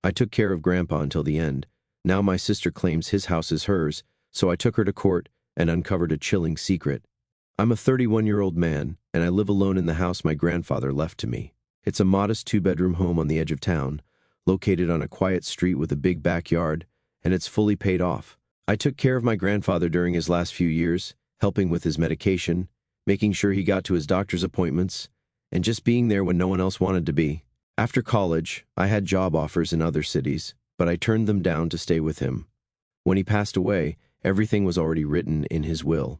I took care of Grandpa until the end. Now my sister claims his house is hers, so I took her to court and uncovered a chilling secret. I'm a 31-year-old man, and I live alone in the house my grandfather left to me. It's a modest 2-bedroom home on the edge of town, located on a quiet street with a big backyard, and it's fully paid off. I took care of my grandfather during his last few years, helping with his medication, making sure he got to his doctor's appointments, and just being there when no one else wanted to be. After college, I had job offers in other cities, but I turned them down to stay with him. When he passed away, everything was already written in his will.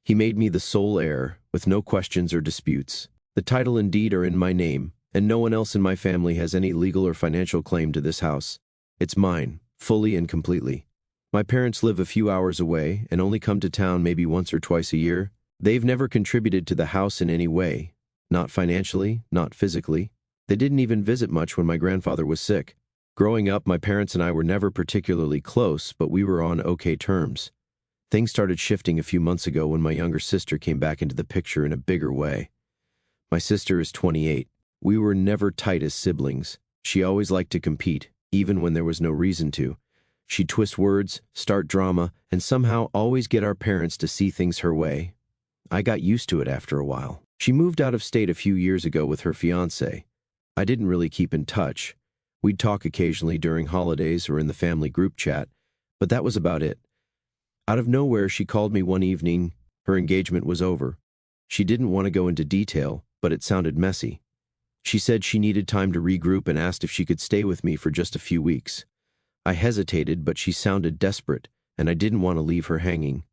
He made me the sole heir, with no questions or disputes. The title and deed are in my name, and no one else in my family has any legal or financial claim to this house. It's mine, fully and completely. My parents live a few hours away and only come to town maybe once or twice a year. They've never contributed to the house in any way, not financially, not physically. They didn't even visit much when my grandfather was sick. Growing up, my parents and I were never particularly close, but we were on okay terms. Things started shifting a few months ago when my younger sister came back into the picture in a bigger way. My sister is 28. We were never tight as siblings. She always liked to compete, even when there was no reason to. She'd twist words, start drama, and somehow always get our parents to see things her way. I got used to it after a while. She moved out of state a few years ago with her fiancé. I didn't really keep in touch. We'd talk occasionally during holidays or in the family group chat, but that was about it. Out of nowhere, she called me one evening. Her engagement was over. She didn't want to go into detail, but it sounded messy. She said she needed time to regroup and asked if she could stay with me for just a few weeks. I hesitated, but she sounded desperate, and I didn't want to leave her hanging.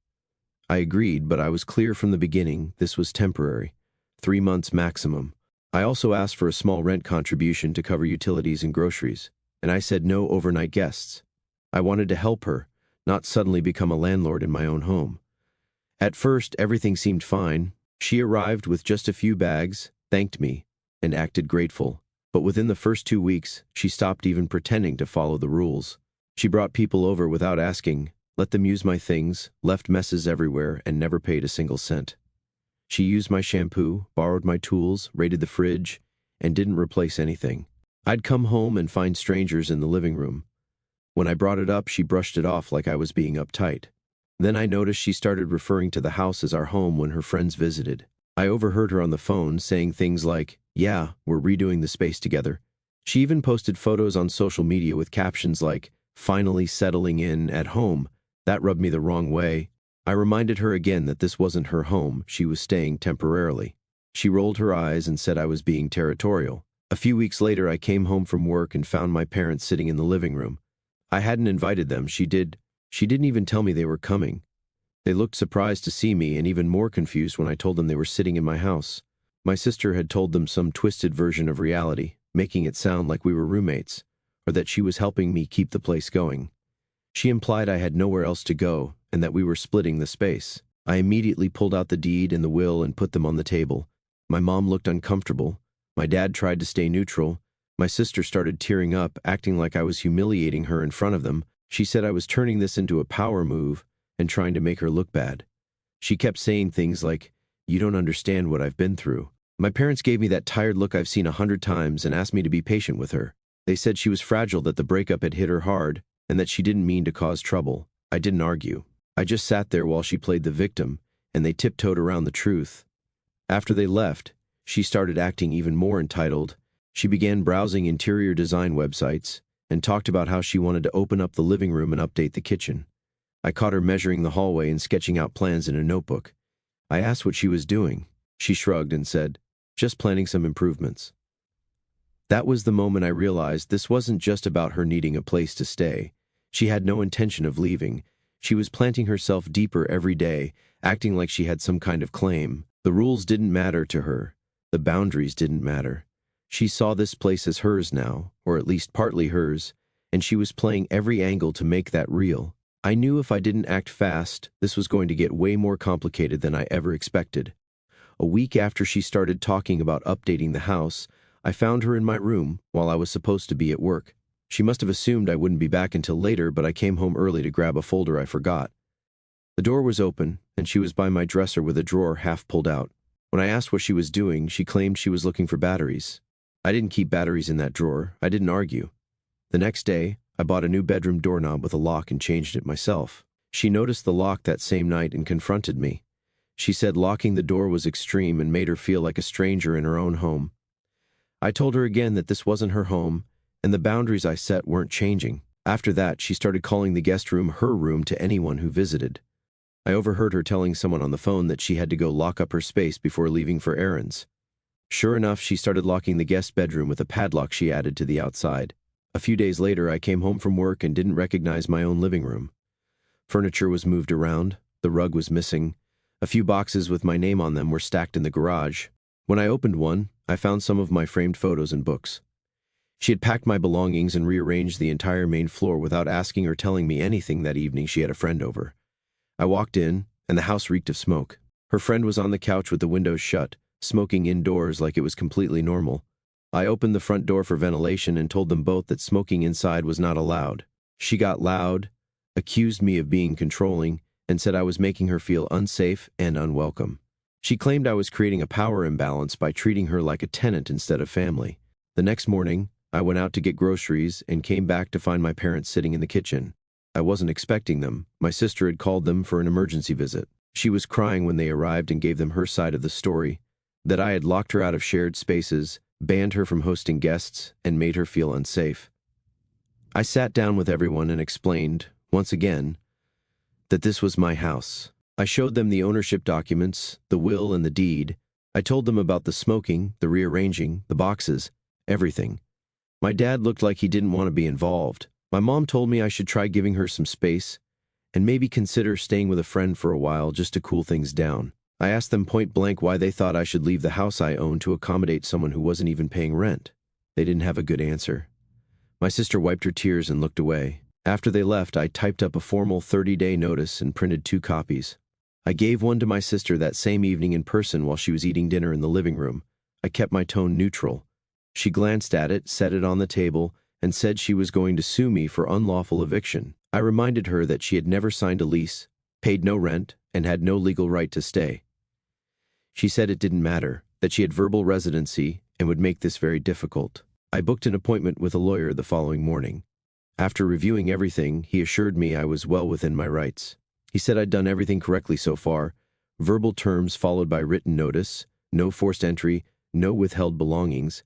I agreed, but I was clear from the beginning this was temporary, 3 months maximum. I also asked for a small rent contribution to cover utilities and groceries, and I said no overnight guests. I wanted to help her, not suddenly become a landlord in my own home. At first, everything seemed fine. She arrived with just a few bags, thanked me, and acted grateful. But within the first 2 weeks, she stopped even pretending to follow the rules. She brought people over without asking, let them use my things, left messes everywhere, and never paid a single cent. She used my shampoo, borrowed my tools, raided the fridge, and didn't replace anything. I'd come home and find strangers in the living room. When I brought it up, she brushed it off like I was being uptight. Then I noticed she started referring to the house as our home when her friends visited. I overheard her on the phone saying things like, yeah, we're redoing the space together. She even posted photos on social media with captions like, finally settling in at home. That rubbed me the wrong way. I reminded her again that this wasn't her home, she was staying temporarily. She rolled her eyes and said I was being territorial. A few weeks later, I came home from work and found my parents sitting in the living room. I hadn't invited them, she didn't even tell me they were coming. They looked surprised to see me and even more confused when I told them they were sitting in my house. My sister had told them some twisted version of reality, making it sound like we were roommates, or that she was helping me keep the place going. She implied I had nowhere else to go and that we were splitting the space. I immediately pulled out the deed and the will and put them on the table. My mom looked uncomfortable. My dad tried to stay neutral. My sister started tearing up, acting like I was humiliating her in front of them. She said I was turning this into a power move and trying to make her look bad. She kept saying things like, you don't understand what I've been through. My parents gave me that tired look I've seen 100 times and asked me to be patient with her. They said she was fragile, that the breakup had hit her hard, and that she didn't mean to cause trouble. I didn't argue. I just sat there while she played the victim, and they tiptoed around the truth. After they left, she started acting even more entitled. She began browsing interior design websites and talked about how she wanted to open up the living room and update the kitchen. I caught her measuring the hallway and sketching out plans in a notebook. I asked what she was doing. She shrugged and said, just planning some improvements. That was the moment I realized this wasn't just about her needing a place to stay. She had no intention of leaving. She was planting herself deeper every day, acting like she had some kind of claim. The rules didn't matter to her. The boundaries didn't matter. She saw this place as hers now, or at least partly hers, and she was playing every angle to make that real. I knew if I didn't act fast, this was going to get way more complicated than I ever expected. A week after she started talking about updating the house, I found her in my room while I was supposed to be at work. She must have assumed I wouldn't be back until later, but I came home early to grab a folder I forgot. The door was open, and she was by my dresser with a drawer half pulled out. When I asked what she was doing, she claimed she was looking for batteries. I didn't keep batteries in that drawer. I didn't argue. The next day, I bought a new bedroom doorknob with a lock and changed it myself. She noticed the lock that same night and confronted me. She said locking the door was extreme and made her feel like a stranger in her own home. I told her again that this wasn't her home, and the boundaries I set weren't changing. After that, she started calling the guest room her room to anyone who visited. I overheard her telling someone on the phone that she had to go lock up her space before leaving for errands. Sure enough, she started locking the guest bedroom with a padlock she added to the outside. A few days later, I came home from work and didn't recognize my own living room. Furniture was moved around, the rug was missing. A few boxes with my name on them were stacked in the garage. When I opened one, I found some of my framed photos and books. She had packed my belongings and rearranged the entire main floor without asking or telling me anything. That evening she had a friend over. I walked in, and the house reeked of smoke. Her friend was on the couch with the windows shut, smoking indoors like it was completely normal. I opened the front door for ventilation and told them both that smoking inside was not allowed. She got loud, accused me of being controlling, and said I was making her feel unsafe and unwelcome. She claimed I was creating a power imbalance by treating her like a tenant instead of family. The next morning, I went out to get groceries and came back to find my parents sitting in the kitchen. I wasn't expecting them. My sister had called them for an emergency visit. She was crying when they arrived and gave them her side of the story, that I had locked her out of shared spaces, banned her from hosting guests, and made her feel unsafe. I sat down with everyone and explained, once again, that this was my house. I showed them the ownership documents, the will and the deed. I told them about the smoking, the rearranging, the boxes, everything. My dad looked like he didn't want to be involved. My mom told me I should try giving her some space and maybe consider staying with a friend for a while just to cool things down. I asked them point blank why they thought I should leave the house I owned to accommodate someone who wasn't even paying rent. They didn't have a good answer. My sister wiped her tears and looked away. After they left, I typed up a formal 30-day notice and printed 2 copies. I gave one to my sister that same evening in person while she was eating dinner in the living room. I kept my tone neutral. She glanced at it, set it on the table, and said she was going to sue me for unlawful eviction. I reminded her that she had never signed a lease, paid no rent, and had no legal right to stay. She said it didn't matter, that she had verbal residency and would make this very difficult. I booked an appointment with a lawyer the following morning. After reviewing everything, he assured me I was well within my rights. He said I'd done everything correctly so far, verbal terms followed by written notice, no forced entry, no withheld belongings.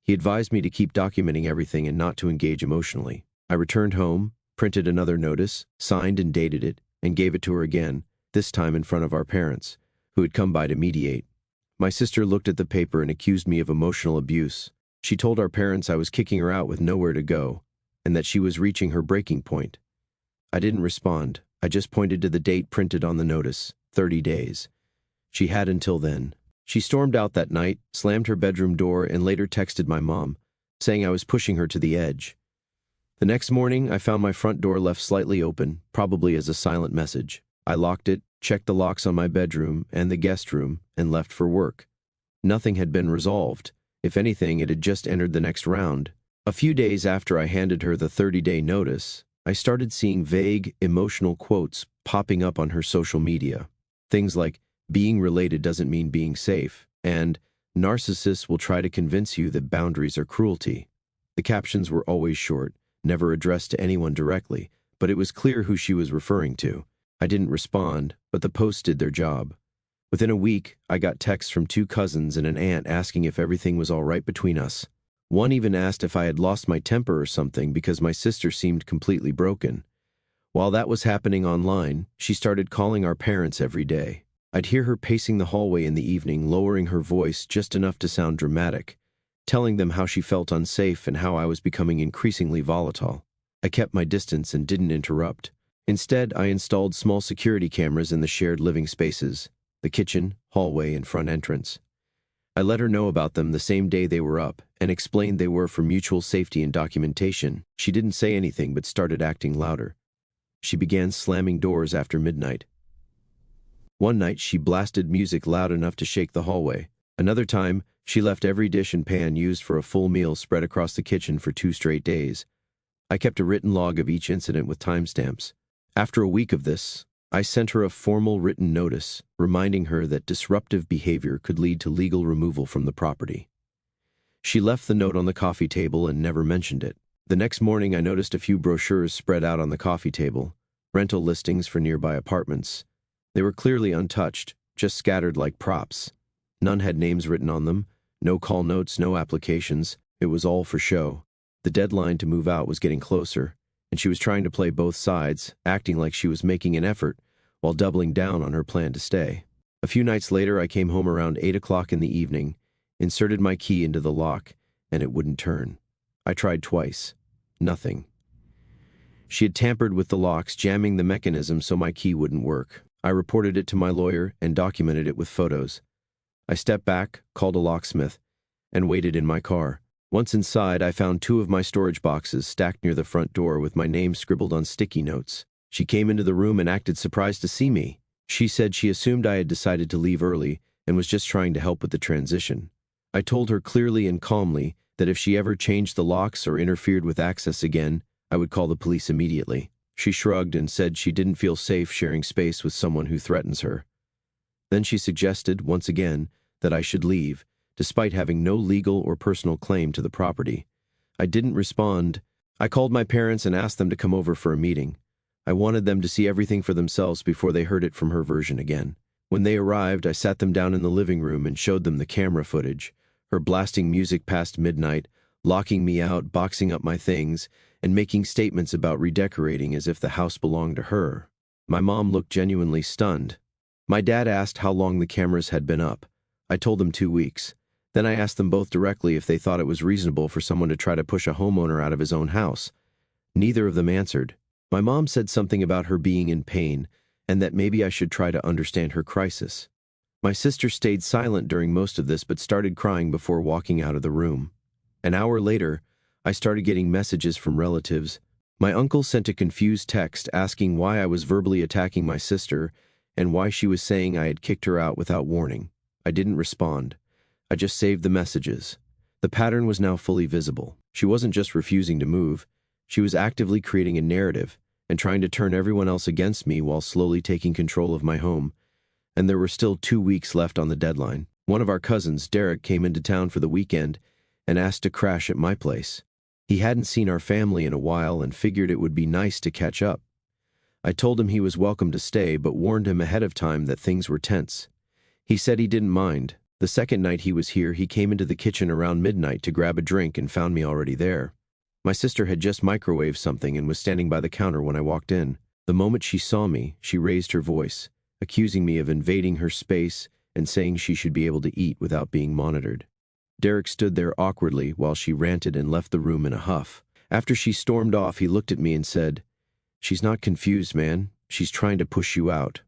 He advised me to keep documenting everything and not to engage emotionally. I returned home, printed another notice, signed and dated it, and gave it to her again, this time in front of our parents, who had come by to mediate. My sister looked at the paper and accused me of emotional abuse. She told our parents I was kicking her out with nowhere to go, and that she was reaching her breaking point. I didn't respond. I just pointed to the date printed on the notice, 30 days. She had until then. She stormed out that night, slammed her bedroom door, and later texted my mom, saying I was pushing her to the edge. The next morning, I found my front door left slightly open, probably as a silent message. I locked it, checked the locks on my bedroom and the guest room, and left for work. Nothing had been resolved. If anything, it had just entered the next round. A few days after I handed her the 30-day notice, I started seeing vague, emotional quotes popping up on her social media. Things like, being related doesn't mean being safe, and narcissists will try to convince you that boundaries are cruelty. The captions were always short, never addressed to anyone directly, but it was clear who she was referring to. I didn't respond, but the posts did their job. Within a week, I got texts from 2 cousins and an aunt asking if everything was all right between us. One even asked if I had lost my temper or something because my sister seemed completely broken. While that was happening online, she started calling our parents every day. I'd hear her pacing the hallway in the evening, lowering her voice just enough to sound dramatic, telling them how she felt unsafe and how I was becoming increasingly volatile. I kept my distance and didn't interrupt. Instead, I installed small security cameras in the shared living spaces, the kitchen, hallway, and front entrance. I let her know about them the same day they were up and explained they were for mutual safety and documentation. She didn't say anything but started acting louder. She began slamming doors after midnight. One night, she blasted music loud enough to shake the hallway. Another time, she left every dish and pan used for a full meal spread across the kitchen for 2 straight days. I kept a written log of each incident with timestamps. After a week of this, I sent her a formal written notice, reminding her that disruptive behavior could lead to legal removal from the property. She left the note on the coffee table and never mentioned it. The next morning, I noticed a few brochures spread out on the coffee table, rental listings for nearby apartments. They were clearly untouched, just scattered like props. None had names written on them, no call notes, no applications. It was all for show. The deadline to move out was getting closer, and she was trying to play both sides, acting like she was making an effort, while doubling down on her plan to stay. A few nights later, I came home around 8 o'clock in the evening, inserted my key into the lock, and it wouldn't turn. I tried twice. Nothing. She had tampered with the locks, jamming the mechanism so my key wouldn't work. I reported it to my lawyer and documented it with photos. I stepped back, called a locksmith, and waited in my car. Once inside, I found 2 of my storage boxes stacked near the front door with my name scribbled on sticky notes. She came into the room and acted surprised to see me. She said she assumed I had decided to leave early and was just trying to help with the transition. I told her clearly and calmly that if she ever changed the locks or interfered with access again, I would call the police immediately. She shrugged and said she didn't feel safe sharing space with someone who threatens her. Then she suggested, once again, that I should leave, despite having no legal or personal claim to the property. I didn't respond. I called my parents and asked them to come over for a meeting. I wanted them to see everything for themselves before they heard it from her version again. When they arrived, I sat them down in the living room and showed them the camera footage, her blasting music past midnight, locking me out, boxing up my things, and making statements about redecorating as if the house belonged to her. My mom looked genuinely stunned. My dad asked how long the cameras had been up. I told him 2 weeks. Then I asked them both directly if they thought it was reasonable for someone to try to push a homeowner out of his own house. Neither of them answered. My mom said something about her being in pain and that maybe I should try to understand her crisis. My sister stayed silent during most of this but started crying before walking out of the room. An hour later, I started getting messages from relatives. My uncle sent a confused text asking why I was verbally attacking my sister and why she was saying I had kicked her out without warning. I didn't respond. I just saved the messages. The pattern was now fully visible. She wasn't just refusing to move. She was actively creating a narrative and trying to turn everyone else against me while slowly taking control of my home. And there were still 2 weeks left on the deadline. One of our cousins, Derek, came into town for the weekend and asked to crash at my place. He hadn't seen our family in a while and figured it would be nice to catch up. I told him he was welcome to stay, but warned him ahead of time that things were tense. He said he didn't mind. The second night he was here, he came into the kitchen around midnight to grab a drink and found me already there. My sister had just microwaved something and was standing by the counter when I walked in. The moment she saw me, she raised her voice, accusing me of invading her space and saying she should be able to eat without being monitored. Derek stood there awkwardly while she ranted and left the room in a huff. After she stormed off, he looked at me and said, "She's not confused, man. She's trying to push you out."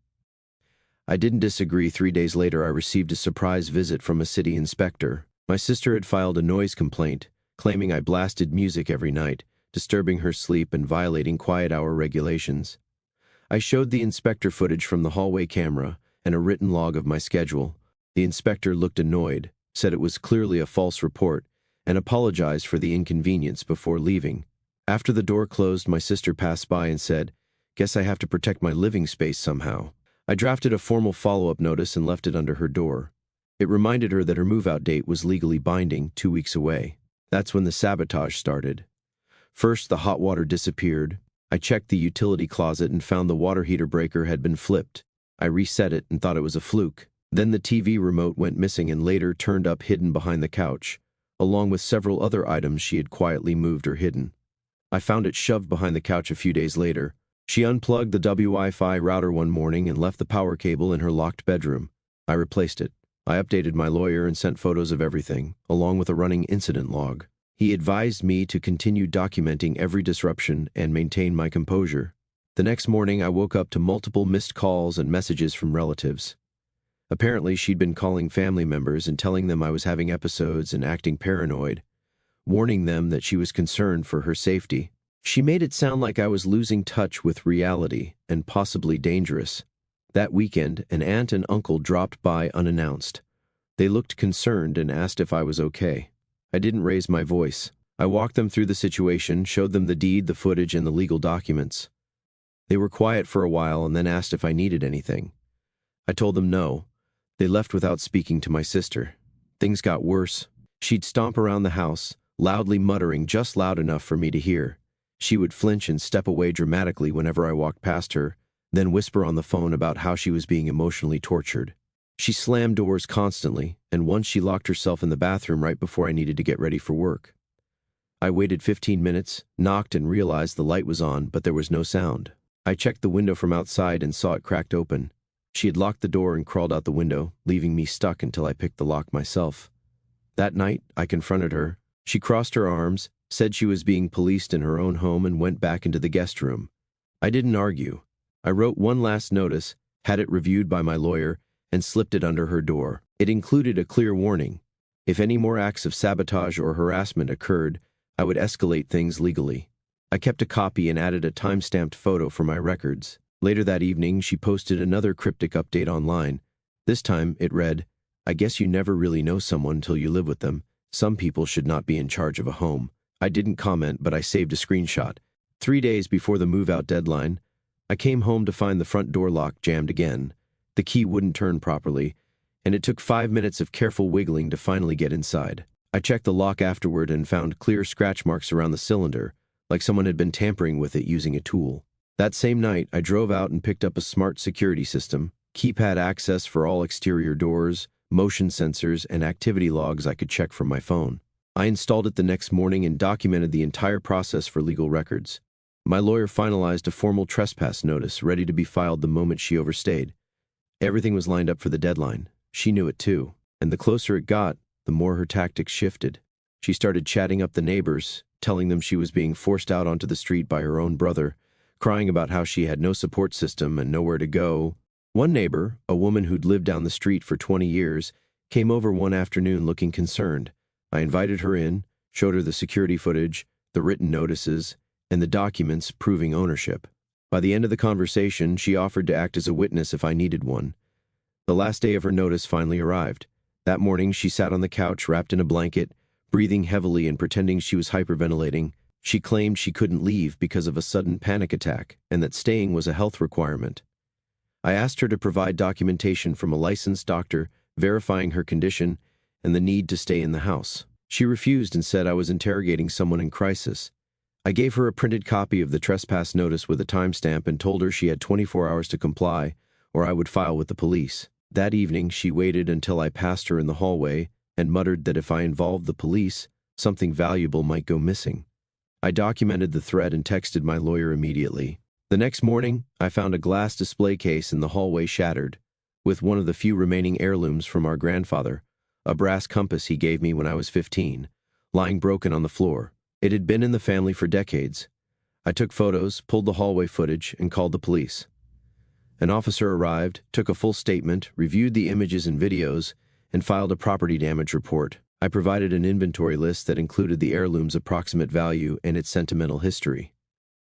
I didn't disagree. 3 days later, I received a surprise visit from a city inspector. My sister had filed a noise complaint, claiming I blasted music every night, disturbing her sleep and violating quiet hour regulations. I showed the inspector footage from the hallway camera and a written log of my schedule. The inspector looked annoyed, said it was clearly a false report, and apologized for the inconvenience before leaving. After the door closed, my sister passed by and said, "Guess I have to protect my living space somehow." I drafted a formal follow-up notice and left it under her door. It reminded her that her move-out date was legally binding, 2 weeks away. That's when the sabotage started. First, the hot water disappeared. I checked the utility closet and found the water heater breaker had been flipped. I reset it and thought it was a fluke. Then the TV remote went missing and later turned up hidden behind the couch, along with several other items she had quietly moved or hidden. I found it shoved behind the couch a few days later. She unplugged the Wi-Fi router one morning and left the power cable in her locked bedroom. I replaced it. I updated my lawyer and sent photos of everything, along with a running incident log. He advised me to continue documenting every disruption and maintain my composure. The next morning, I woke up to multiple missed calls and messages from relatives. Apparently, she'd been calling family members and telling them I was having episodes and acting paranoid, warning them that she was concerned for her safety. She made it sound like I was losing touch with reality and possibly dangerous. That weekend, an aunt and uncle dropped by unannounced. They looked concerned and asked if I was okay. I didn't raise my voice. I walked them through the situation, showed them the deed, the footage, and the legal documents. They were quiet for a while and then asked if I needed anything. I told them no. They left without speaking to my sister. Things got worse. She'd stomp around the house, loudly muttering just loud enough for me to hear. She would flinch and step away dramatically whenever I walked past her, then whisper on the phone about how she was being emotionally tortured. She slammed doors constantly, and once she locked herself in the bathroom right before I needed to get ready for work. I waited 15 minutes, knocked and realized the light was on, but there was no sound. I checked the window from outside and saw it cracked open. She had locked the door and crawled out the window, leaving me stuck until I picked the lock myself. That night, I confronted her. She crossed her arms, said she was being policed in her own home, and went back into the guest room. I didn't argue. I wrote one last notice, had it reviewed by my lawyer, and slipped it under her door. It included a clear warning. If any more acts of sabotage or harassment occurred, I would escalate things legally. I kept a copy and added a time-stamped photo for my records. Later that evening, she posted another cryptic update online. This time, it read, "I guess you never really know someone till you live with them. Some people should not be in charge of a home." I didn't comment, but I saved a screenshot. 3 days before the move-out deadline, I came home to find the front door lock jammed again. The key wouldn't turn properly, and it took 5 minutes of careful wiggling to finally get inside. I checked the lock afterward and found clear scratch marks around the cylinder, like someone had been tampering with it using a tool. That same night, I drove out and picked up a smart security system, keypad access for all exterior doors, motion sensors, and activity logs I could check from my phone. I installed it the next morning and documented the entire process for legal records. My lawyer finalized a formal trespass notice ready to be filed the moment she overstayed. Everything was lined up for the deadline. She knew it too, and the closer it got, the more her tactics shifted. She started chatting up the neighbors, telling them she was being forced out onto the street by her own brother, crying about how she had no support system and nowhere to go. One neighbor, a woman who'd lived down the street for 20 years, came over one afternoon looking concerned. I invited her in, showed her the security footage, the written notices, and the documents proving ownership. By the end of the conversation, she offered to act as a witness if I needed one. The last day of her notice finally arrived. That morning, she sat on the couch wrapped in a blanket, breathing heavily and pretending she was hyperventilating. She claimed she couldn't leave because of a sudden panic attack and that staying was a health requirement. I asked her to provide documentation from a licensed doctor verifying her condition and the need to stay in the house. She refused and said I was interrogating someone in crisis. I gave her a printed copy of the trespass notice with a timestamp and told her she had 24 hours to comply, or I would file with the police. That evening, she waited until I passed her in the hallway and muttered that if I involved the police, something valuable might go missing. I documented the threat and texted my lawyer immediately. The next morning, I found a glass display case in the hallway shattered, with one of the few remaining heirlooms from our grandfather, a brass compass he gave me when I was 15, lying broken on the floor. It had been in the family for decades. I took photos, pulled the hallway footage, and called the police. An officer arrived, took a full statement, reviewed the images and videos, and filed a property damage report. I provided an inventory list that included the heirloom's approximate value and its sentimental history.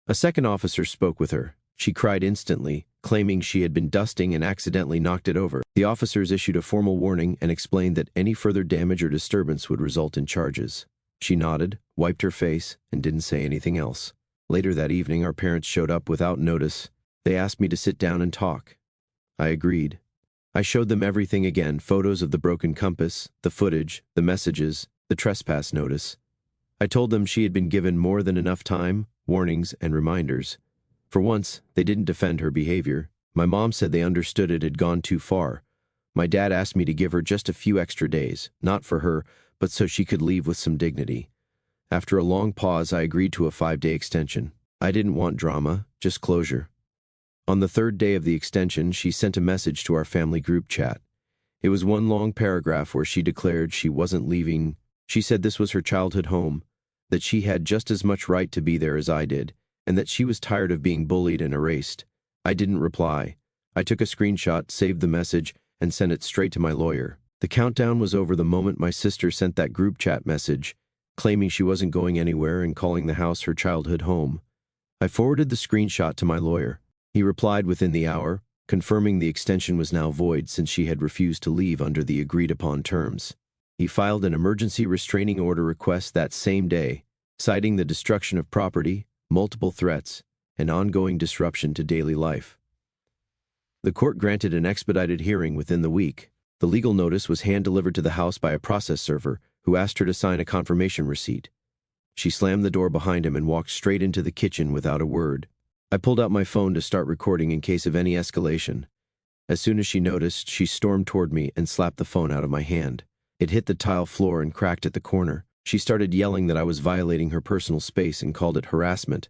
A second officer spoke with her. She cried instantly, claiming she had been dusting and accidentally knocked it over. The officers issued a formal warning and explained that any further damage or disturbance would result in charges. She nodded, wiped her face, and didn't say anything else. Later that evening, our parents showed up without notice. They asked me to sit down and talk. I agreed. I showed them everything again, photos of the broken compass, the footage, the messages, the trespass notice. I told them she had been given more than enough time, warnings, and reminders. For once, they didn't defend her behavior. My mom said they understood it had gone too far. My dad asked me to give her just a few extra days, not for her, but so she could leave with some dignity. After a long pause, I agreed to a 5-day extension. I didn't want drama, just closure. On the 3rd day of the extension, she sent a message to our family group chat. It was one long paragraph where she declared she wasn't leaving. She said this was her childhood home, that she had just as much right to be there as I did, and that she was tired of being bullied and erased. I didn't reply. I took a screenshot, saved the message, and sent it straight to my lawyer. The countdown was over the moment my sister sent that group chat message, claiming she wasn't going anywhere and calling the house her childhood home. I forwarded the screenshot to my lawyer. He replied within the hour, confirming the extension was now void since she had refused to leave under the agreed-upon terms. He filed an emergency restraining order request that same day, citing the destruction of property, multiple threats, and ongoing disruption to daily life. The court granted an expedited hearing within the week. The legal notice was hand-delivered to the house by a process server who asked her to sign a confirmation receipt. She slammed the door behind him and walked straight into the kitchen without a word. I pulled out my phone to start recording in case of any escalation. As soon as she noticed, she stormed toward me and slapped the phone out of my hand. It hit the tile floor and cracked at the corner. She started yelling that I was violating her personal space and called it harassment.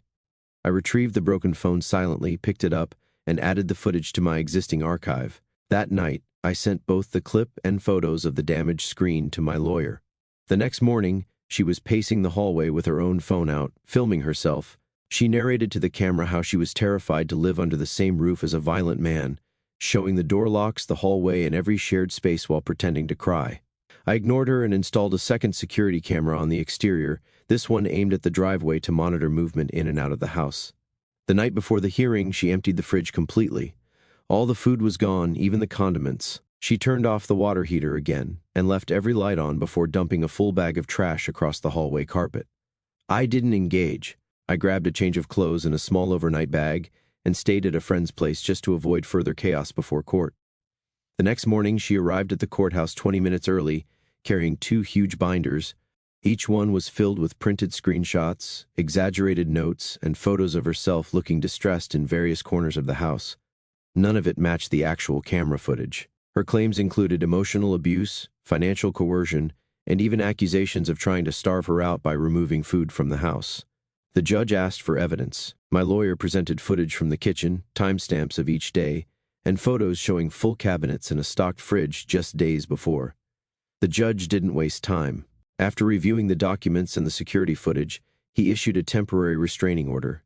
I retrieved the broken phone silently, picked it up, and added the footage to my existing archive. That night, I sent both the clip and photos of the damaged screen to my lawyer. The next morning, she was pacing the hallway with her own phone out, filming herself. She narrated to the camera how she was terrified to live under the same roof as a violent man, showing the door locks, the hallway, and every shared space while pretending to cry. I ignored her and installed a second security camera on the exterior, this one aimed at the driveway to monitor movement in and out of the house. The night before the hearing, she emptied the fridge completely. All the food was gone, even the condiments. She turned off the water heater again and left every light on before dumping a full bag of trash across the hallway carpet. I didn't engage. I grabbed a change of clothes and a small overnight bag and stayed at a friend's place just to avoid further chaos before court. The next morning, she arrived at the courthouse 20 minutes early, carrying 2 huge binders. Each one was filled with printed screenshots, exaggerated notes, and photos of herself looking distressed in various corners of the house. None of it matched the actual camera footage. Her claims included emotional abuse, financial coercion, and even accusations of trying to starve her out by removing food from the house. The judge asked for evidence. My lawyer presented footage from the kitchen, timestamps of each day, and photos showing full cabinets and a stocked fridge just days before. The judge didn't waste time. After reviewing the documents and the security footage, he issued a temporary restraining order.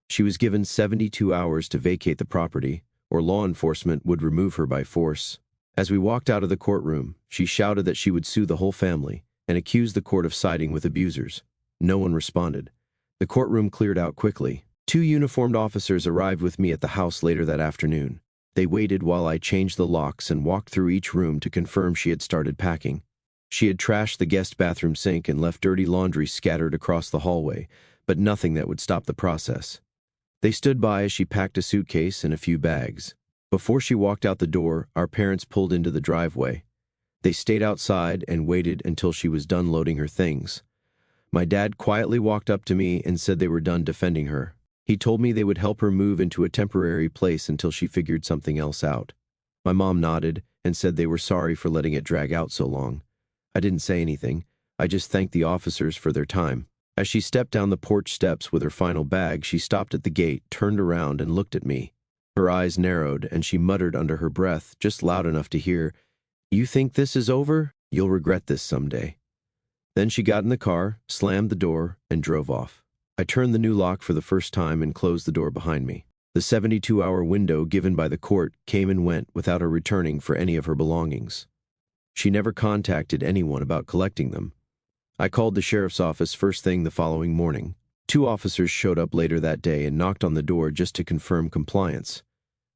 She was given 72 hours to vacate the property, or law enforcement would remove her by force. As we walked out of the courtroom, she shouted that she would sue the whole family and accused the court of siding with abusers. No one responded. The courtroom cleared out quickly. 2 uniformed officers arrived with me at the house later that afternoon. They waited while I changed the locks and walked through each room to confirm she had started packing. She had trashed the guest bathroom sink and left dirty laundry scattered across the hallway, but nothing that would stop the process. They stood by as she packed a suitcase and a few bags. Before she walked out the door, our parents pulled into the driveway. They stayed outside and waited until she was done loading her things. My dad quietly walked up to me and said they were done defending her. He told me they would help her move into a temporary place until she figured something else out. My mom nodded and said they were sorry for letting it drag out so long. I didn't say anything. I just thanked the officers for their time. As she stepped down the porch steps with her final bag, she stopped at the gate, turned around, and looked at me. Her eyes narrowed, and she muttered under her breath, just loud enough to hear, "You think this is over? You'll regret this someday." Then she got in the car, slammed the door, and drove off. I turned the new lock for the first time and closed the door behind me. The 72-hour window given by the court came and went without her returning for any of her belongings. She never contacted anyone about collecting them. I called the sheriff's office first thing the following morning. 2 officers showed up later that day and knocked on the door just to confirm compliance.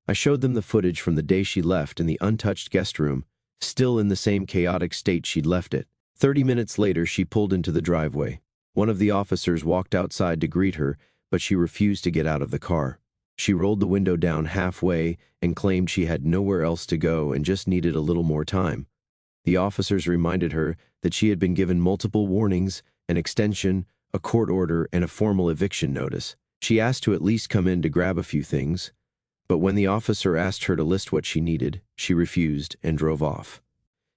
I showed them the footage from the day she left in the untouched guest room, still in the same chaotic state she'd left it. 30 minutes later, she pulled into the driveway. One of the officers walked outside to greet her, but she refused to get out of the car. She rolled the window down halfway and claimed she had nowhere else to go and just needed a little more time. The officers reminded her that she had been given multiple warnings, an extension, a court order, and a formal eviction notice. She asked to at least come in to grab a few things, but when the officer asked her to list what she needed, she refused and drove off.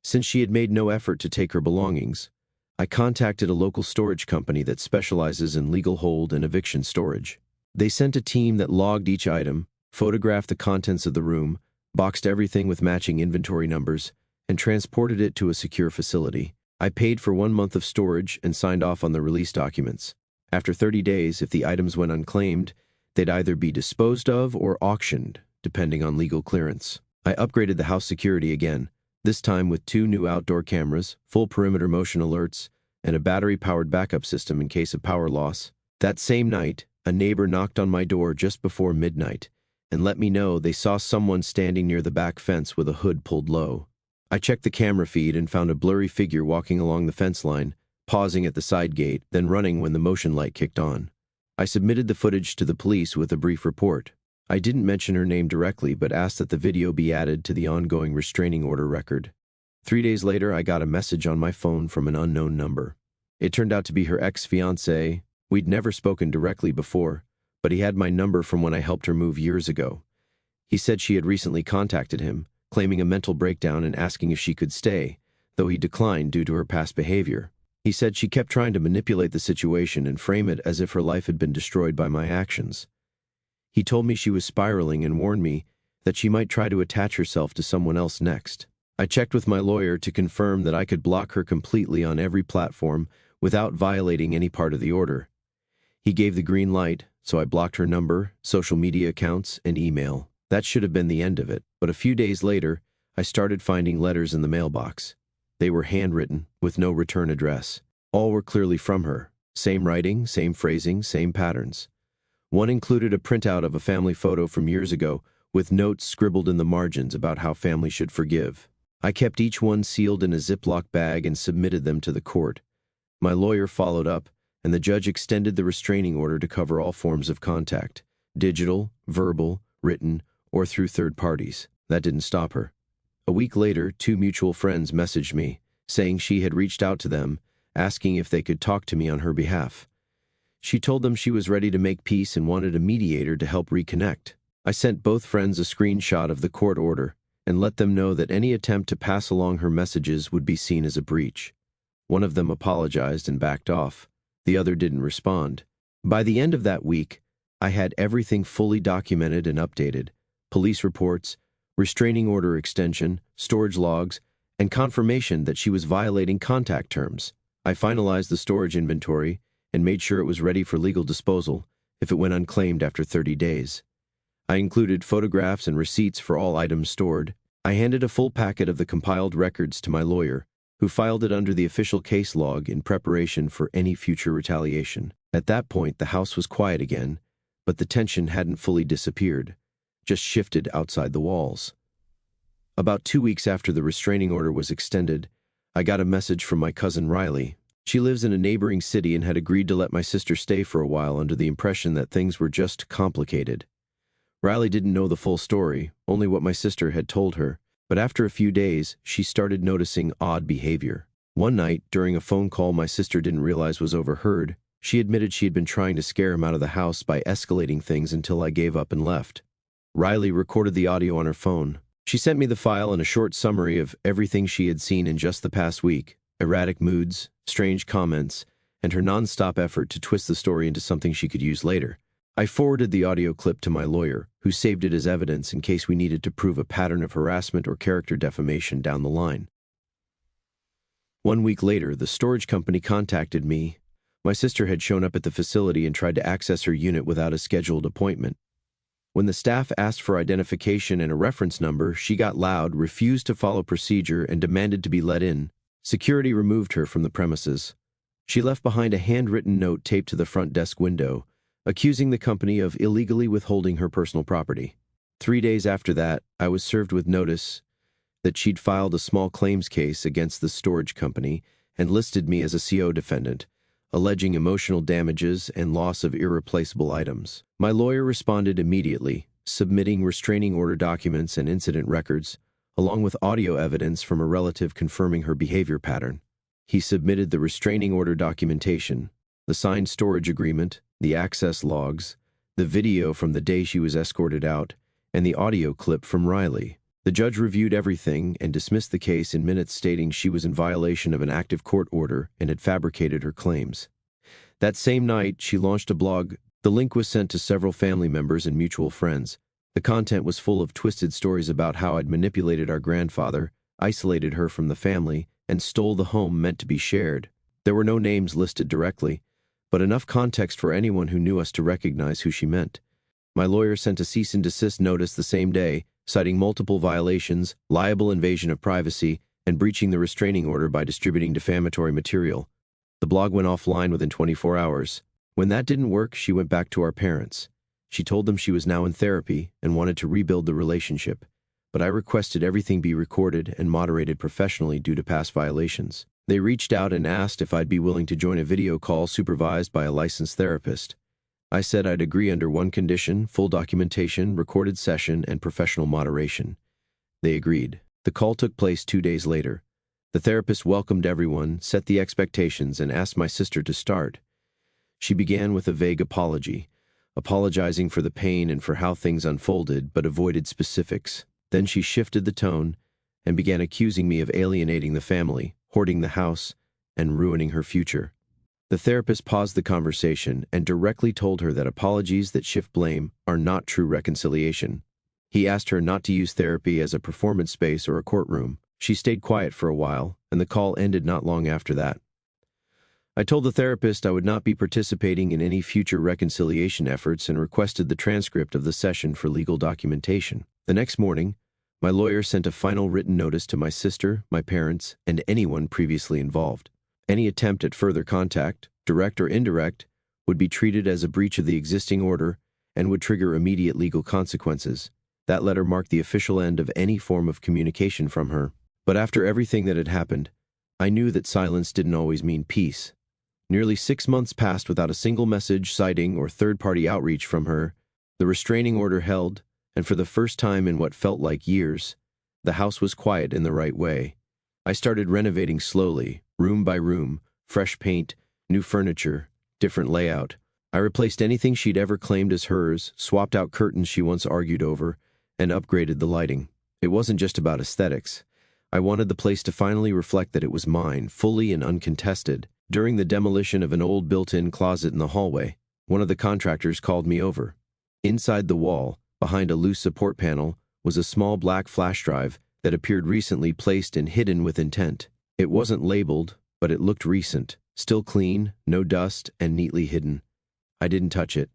Since she had made no effort to take her belongings, I contacted a local storage company that specializes in legal hold and eviction storage. They sent a team that logged each item, photographed the contents of the room, boxed everything with matching inventory numbers, and transported it to a secure facility. I paid for 1 month of storage and signed off on the release documents. After 30 days, if the items went unclaimed, they'd either be disposed of or auctioned, depending on legal clearance. I upgraded the house security again, this time with 2 new outdoor cameras, full perimeter motion alerts, and a battery-powered backup system in case of power loss. That same night, a neighbor knocked on my door just before midnight and let me know they saw someone standing near the back fence with a hood pulled low. I checked the camera feed and found a blurry figure walking along the fence line, pausing at the side gate, then running when the motion light kicked on. I submitted the footage to the police with a brief report. I didn't mention her name directly, but asked that the video be added to the ongoing restraining order record. 3 days later, I got a message on my phone from an unknown number. It turned out to be her ex-fiancé. We'd never spoken directly before, but he had my number from when I helped her move years ago. He said she had recently contacted him, claiming a mental breakdown and asking if she could stay, though he declined due to her past behavior. He said she kept trying to manipulate the situation and frame it as if her life had been destroyed by my actions. He told me she was spiraling and warned me that she might try to attach herself to someone else next. I checked with my lawyer to confirm that I could block her completely on every platform without violating any part of the order. He gave the green light, so I blocked her number, social media accounts, and email. That should have been the end of it, but a few days later, I started finding letters in the mailbox. They were handwritten, with no return address. All were clearly from her. Same writing, same phrasing, same patterns. One included a printout of a family photo from years ago, with notes scribbled in the margins about how family should forgive. I kept each one sealed in a Ziploc bag and submitted them to the court. My lawyer followed up, and the judge extended the restraining order to cover all forms of contact: digital, verbal, written, or through third parties. That didn't stop her. A week later, 2 mutual friends messaged me, saying she had reached out to them, asking if they could talk to me on her behalf. She told them she was ready to make peace and wanted a mediator to help reconnect. I sent both friends a screenshot of the court order and let them know that any attempt to pass along her messages would be seen as a breach. One of them apologized and backed off. The other didn't respond. By the end of that week, I had everything fully documented and updated: police reports, restraining order extension, storage logs, and confirmation that she was violating contact terms. I finalized the storage inventory and made sure it was ready for legal disposal if it went unclaimed after 30 days. I included photographs and receipts for all items stored. I handed a full packet of the compiled records to my lawyer, who filed it under the official case log in preparation for any future retaliation. At that point, the house was quiet again, but the tension hadn't fully disappeared, just shifted outside the walls. About 2 weeks after the restraining order was extended, I got a message from my cousin Riley. She lives in a neighboring city and had agreed to let my sister stay for a while under the impression that things were just complicated. Riley didn't know the full story, only what my sister had told her, but after a few days, she started noticing odd behavior. One night, during a phone call my sister didn't realize was overheard, she admitted she had been trying to scare him out of the house by escalating things until I gave up and left. Riley recorded the audio on her phone. She sent me the file and a short summary of everything she had seen in just the past week: erratic moods, strange comments, and her non-stop effort to twist the story into something she could use later. I forwarded the audio clip to my lawyer, who saved it as evidence in case we needed to prove a pattern of harassment or character defamation down the line. 1 week later, the storage company contacted me. My sister had shown up at the facility and tried to access her unit without a scheduled appointment. When the staff asked for identification and a reference number, she got loud, refused to follow procedure, and demanded to be let in. Security removed her from the premises. She left behind a handwritten note taped to the front desk window, accusing the company of illegally withholding her personal property. 3 days after that, I was served with notice that she'd filed a small claims case against the storage company and listed me as a CO defendant, alleging emotional damages and loss of irreplaceable items. My lawyer responded immediately, submitting restraining order documents and incident records, along with audio evidence from a relative confirming her behavior pattern. He submitted the restraining order documentation, the signed storage agreement, the access logs, the video from the day she was escorted out, and the audio clip from Riley. The judge reviewed everything and dismissed the case in minutes, stating she was in violation of an active court order and had fabricated her claims. That same night, she launched a blog. The link was sent to several family members and mutual friends. The content was full of twisted stories about how I'd manipulated our grandfather, isolated her from the family, and stole the home meant to be shared. There were no names listed directly, but enough context for anyone who knew us to recognize who she meant. My lawyer sent a cease and desist notice the same day, citing multiple violations, liable invasion of privacy, and breaching the restraining order by distributing defamatory material. The blog went offline within 24 hours. When that didn't work, she went back to our parents. She told them she was now in therapy and wanted to rebuild the relationship, but I requested everything be recorded and moderated professionally due to past violations. They reached out and asked if I'd be willing to join a video call supervised by a licensed therapist. I said I'd agree under one condition: full documentation, recorded session, and professional moderation. They agreed. The call took place 2 days later. The therapist welcomed everyone, set the expectations, and asked my sister to start. She began with a vague apology, apologizing for the pain and for how things unfolded, but avoided specifics. Then she shifted the tone and began accusing me of alienating the family, hoarding the house, and ruining her future. The therapist paused the conversation and directly told her that apologies that shift blame are not true reconciliation. He asked her not to use therapy as a performance space or a courtroom. She stayed quiet for a while, and the call ended not long after that. I told the therapist I would not be participating in any future reconciliation efforts and requested the transcript of the session for legal documentation. The next morning, my lawyer sent a final written notice to my sister, my parents, and anyone previously involved. Any attempt at further contact, direct or indirect, would be treated as a breach of the existing order and would trigger immediate legal consequences. That letter marked the official end of any form of communication from her. But after everything that had happened, I knew that silence didn't always mean peace. Nearly 6 months passed without a single message, citing, or third-party outreach from her. The restraining order held, and for the first time in what felt like years, the house was quiet in the right way. I started renovating slowly, room by room, fresh paint, new furniture, different layout. I replaced anything she'd ever claimed as hers, swapped out curtains she once argued over, and upgraded the lighting. It wasn't just about aesthetics. I wanted the place to finally reflect that it was mine, fully and uncontested. During the demolition of an old built-in closet in the hallway, one of the contractors called me over. Inside the wall, behind a loose support panel, was a small black flash drive that appeared recently placed and hidden with intent. It wasn't labeled, but it looked recent, still clean, no dust, and neatly hidden. I didn't touch it.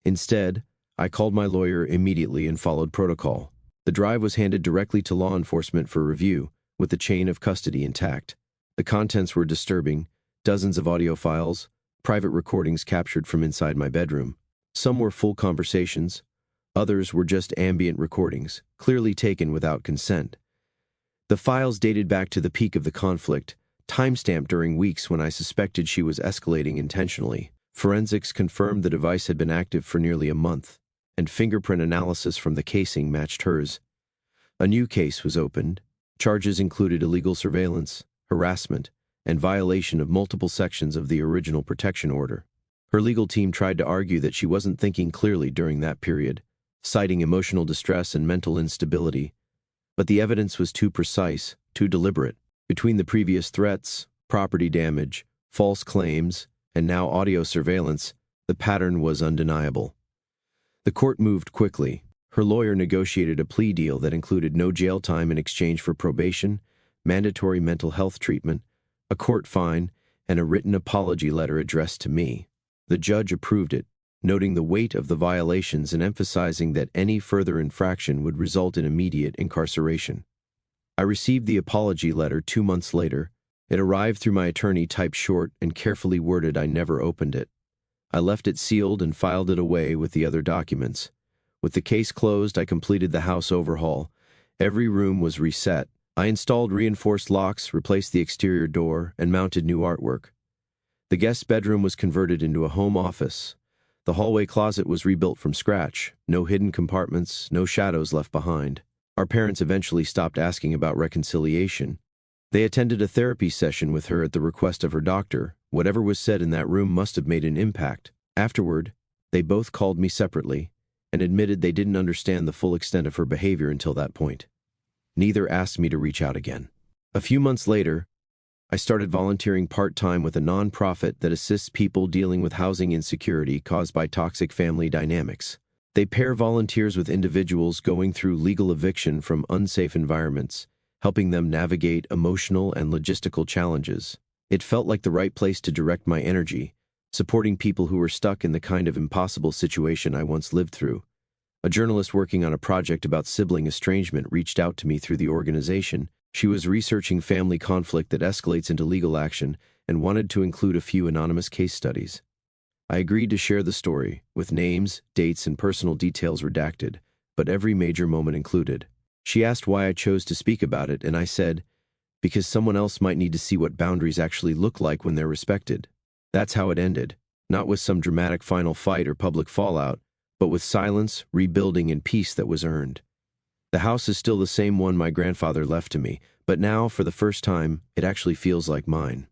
Instead, I called my lawyer immediately and followed protocol. The drive was handed directly to law enforcement for review, with the chain of custody intact. The contents were disturbing: dozens of audio files, private recordings captured from inside my bedroom. Some were full conversations, others were just ambient recordings, clearly taken without consent. The files dated back to the peak of the conflict, timestamped during weeks when I suspected she was escalating intentionally. Forensics confirmed the device had been active for nearly a month, and fingerprint analysis from the casing matched hers. A new case was opened. Charges included illegal surveillance, harassment, and violation of multiple sections of the original protection order. Her legal team tried to argue that she wasn't thinking clearly during that period, citing emotional distress and mental instability. But the evidence was too precise, too deliberate. Between the previous threats, property damage, false claims, and now audio surveillance, the pattern was undeniable. The court moved quickly. Her lawyer negotiated a plea deal that included no jail time in exchange for probation, mandatory mental health treatment, a court fine, and a written apology letter addressed to me. The judge approved it, noting the weight of the violations and emphasizing that any further infraction would result in immediate incarceration. I received the apology letter 2 months later. It arrived through my attorney, typed short and carefully worded. I never opened it. I left it sealed and filed it away with the other documents. With the case closed, I completed the house overhaul. Every room was reset. I installed reinforced locks, replaced the exterior door, and mounted new artwork. The guest bedroom was converted into a home office. The hallway closet was rebuilt from scratch. No hidden compartments, no shadows left behind. Our parents eventually stopped asking about reconciliation. They attended a therapy session with her at the request of her doctor. Whatever was said in that room must have made an impact. Afterward, they both called me separately and admitted they didn't understand the full extent of her behavior until that point. Neither asked me to reach out again. A few months later, I started volunteering part-time with a nonprofit that assists people dealing with housing insecurity caused by toxic family dynamics. They pair volunteers with individuals going through legal eviction from unsafe environments, helping them navigate emotional and logistical challenges. It felt like the right place to direct my energy, supporting people who were stuck in the kind of impossible situation I once lived through. A journalist working on a project about sibling estrangement reached out to me through the organization. She was researching family conflict that escalates into legal action and wanted to include a few anonymous case studies. I agreed to share the story, with names, dates, and personal details redacted, but every major moment included. She asked why I chose to speak about it, and I said, because someone else might need to see what boundaries actually look like when they're respected. That's how it ended, not with some dramatic final fight or public fallout, but with silence, rebuilding, and peace that was earned. The house is still the same one my grandfather left to me, But now, for the first time, it actually feels like mine.